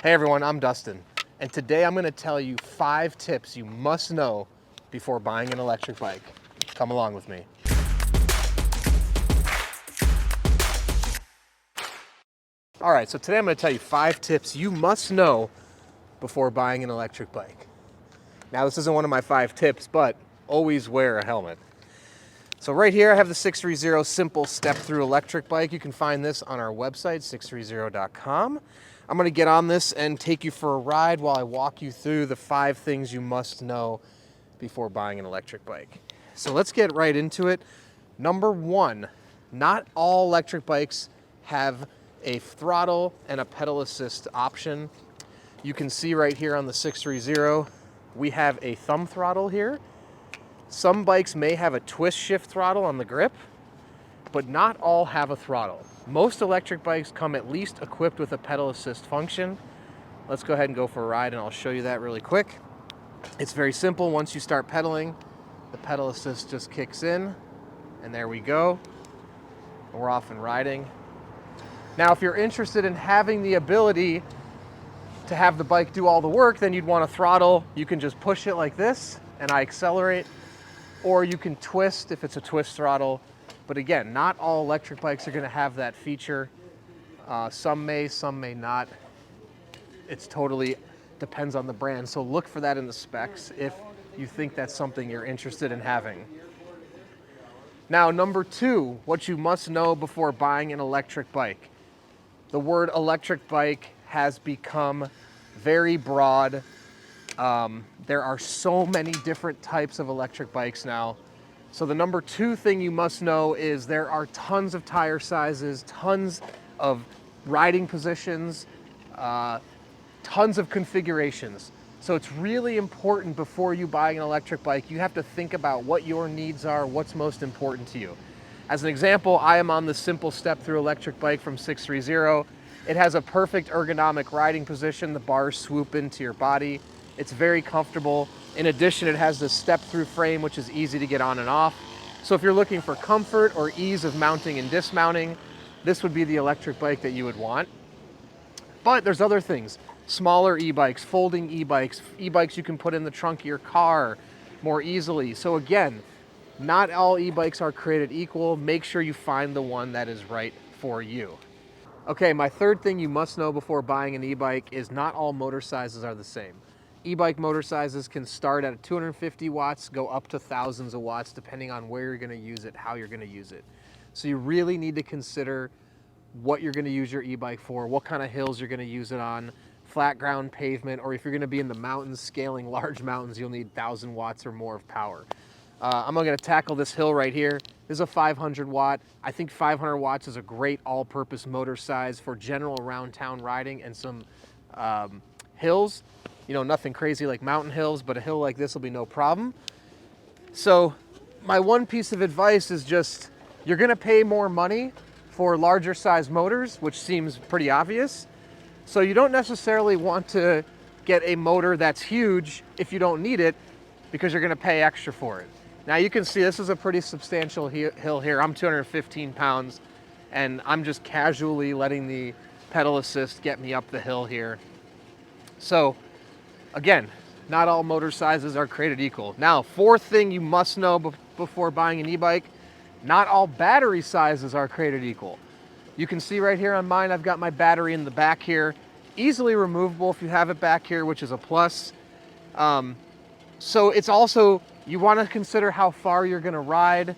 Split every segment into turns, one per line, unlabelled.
Hey everyone, I'm Dustin, and today I'm going to tell you 5 tips you must know before buying an electric bike. Come along with me. Alright, so today I'm going to tell you 5 tips you must know before buying an electric bike. Now this isn't one of my 5 tips, but always wear a helmet. So right here I have the 630 simple step-through electric bike. You can find this on our website, sixthreezero.com. I'm going to get on this and take you for a ride while I walk you through the 5 things you must know before buying an electric bike. So let's get right into it. Number 1, not all electric bikes have a throttle and a pedal assist option. You can see right here on the 630, we have a thumb throttle here. Some bikes may have a twist shift throttle on the grip, but not all have a throttle. Most electric bikes come at least equipped with a pedal assist function. Let's go ahead and go for a ride and I'll show you that really quick. It's very simple. Once you start pedaling, the pedal assist just kicks in and there we go. We're off and riding. Now, if you're interested in having the ability to have the bike do all the work, then you'd want a throttle. You can just push it like this and I accelerate, or you can twist if it's a twist throttle. But again, not all electric bikes are going to have that feature. Some may not. It's totally depends on the brand. So look for that in the specs if you think that's something you're interested in having. Now, number 2, what you must know before buying an electric bike. The word electric bike has become very broad. There are so many different types of electric bikes now. So the number 2 thing you must know is there are tons of tire sizes, tons of riding positions, tons of configurations. So it's really important before you buy an electric bike, you have to think about what your needs are, what's most important to you. As an example, I am on the simple step-through electric bike from 630. It has a perfect ergonomic riding position. The bars swoop into your body. It's very comfortable. In addition, it has this step-through frame, which is easy to get on and off. So if you're looking for comfort or ease of mounting and dismounting, this would be the electric bike that you would want. But there's other things. Smaller e-bikes, folding e-bikes, e-bikes you can put in the trunk of your car more easily. So again, not all e-bikes are created equal. Make sure you find the one that is right for you. Okay, my 3rd thing you must know before buying an e-bike is not all motor sizes are the same. E-bike motor sizes can start at 250 watts, go up to thousands of watts, depending on where you're going to use it, how you're going to use it. So you really need to consider what you're going to use your e-bike for, what kind of hills you're going to use it on, flat ground pavement, or if you're going to be in the mountains, scaling large mountains, you'll need 1,000 watts or more of power. I'm going to tackle this hill right here. This is a 500 watt. I think 500 watts is a great all-purpose motor size for general around town riding and some hills. You know, nothing crazy like mountain hills, but a hill like this will be no problem. So my one piece of advice is just, you're going to pay more money for larger size motors, which seems pretty obvious. So you don't necessarily want to get a motor that's huge if you don't need it, because you're going to pay extra for it. Now you can see this is a pretty substantial hill here. I'm 215 pounds and I'm just casually letting the pedal assist get me up the hill here. So again, not all motor sizes are created equal. Now, 4th thing you must know before buying an e-bike, not all battery sizes are created equal. You can see right here on mine, I've got my battery in the back here. Easily removable if you have it back here, which is a plus. So it's also, you want to consider how far you're going to ride,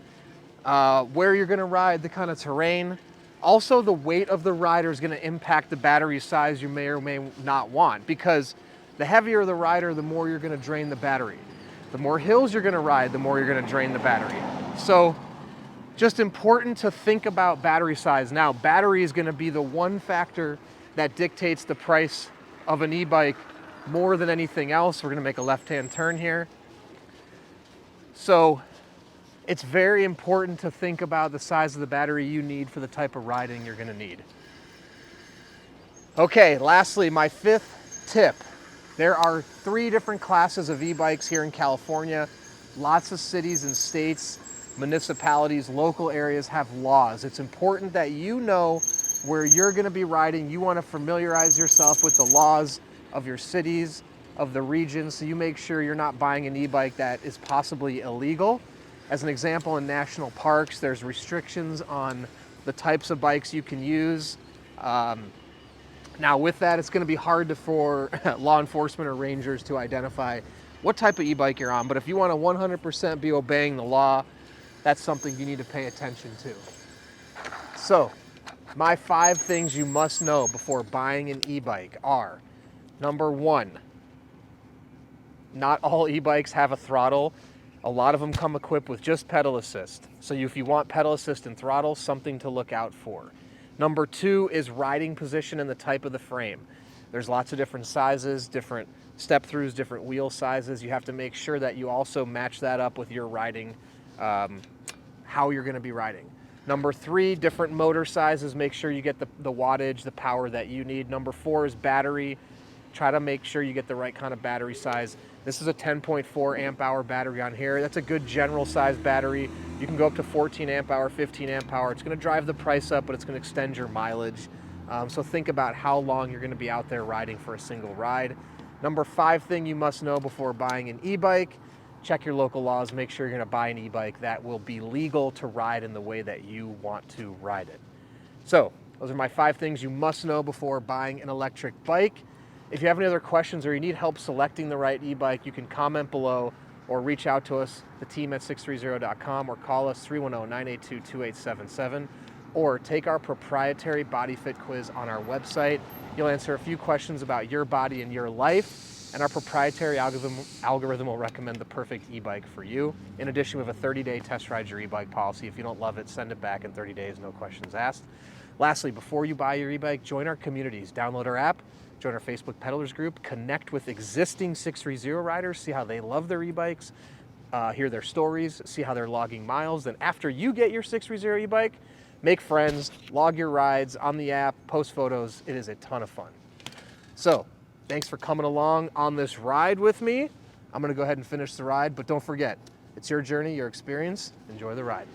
where you're going to ride, the kind of terrain. Also, the weight of the rider is going to impact the battery size you may or may not want, because the heavier the rider, the more you're going to drain the battery. The more hills you're going to ride, the more you're going to drain the battery. So just important to think about battery size. Now, battery is going to be the one factor that dictates the price of an e-bike more than anything else. We're going to make a left-hand turn here. So it's very important to think about the size of the battery you need for the type of riding you're going to need. Okay, lastly, my 5th tip. There are 3 different classes of e-bikes here in California. Lots of cities and states, municipalities, local areas have laws. It's important that you know where you're gonna be riding, you wanna familiarize yourself with the laws of your cities, of the region, so you make sure you're not buying an e-bike that is possibly illegal. As an example, in national parks, there's restrictions on the types of bikes you can use. Now with that, it's gonna be hard for law enforcement or rangers to identify what type of e-bike you're on, but if you wanna 100% be obeying the law, that's something you need to pay attention to. So, my 5 things you must know before buying an e-bike are, number 1, not all e-bikes have a throttle. A lot of them come equipped with just pedal assist. So if you want pedal assist and throttle, something to look out for. Number 2 is riding position and the type of the frame. There's lots of different sizes, different step-throughs, different wheel sizes. You have to make sure that you also match that up with your riding, how you're gonna be riding. Number 3, different motor sizes. Make sure you get the wattage, the power that you need. Number 4 is battery. Try to make sure you get the right kind of battery size. This is a 10.4 amp hour battery on here. That's a good general size battery. You can go up to 14 amp hour, 15 amp hour. It's gonna drive the price up, but it's gonna extend your mileage. So think about how long you're gonna be out there riding for a single ride. Number 5 thing you must know before buying an e-bike, check your local laws, make sure you're gonna buy an e-bike that will be legal to ride in the way that you want to ride it. So, those are my 5 things you must know before buying an electric bike. If you have any other questions or you need help selecting the right e-bike, you can comment below or reach out to us, the team at sixthreezero.com, or call us 310-982-2877, or take our proprietary body fit quiz on our website. You'll answer a few questions about your body and your life, and our proprietary algorithm will recommend the perfect e-bike for you. In addition, we have a 30-day test ride your e-bike policy. If you don't love it, send it back in 30 days, no questions asked. Lastly, before you buy your e-bike, join our communities. Download our app, join our Facebook peddlers group, connect with existing 630 riders, see how they love their e-bikes, hear their stories, see how they're logging miles. Then after you get your 630 e-bike, make friends, log your rides on the app, post photos. It is a ton of fun. So, thanks for coming along on this ride with me. I'm gonna go ahead and finish the ride, but don't forget, it's your journey, your experience. Enjoy the ride.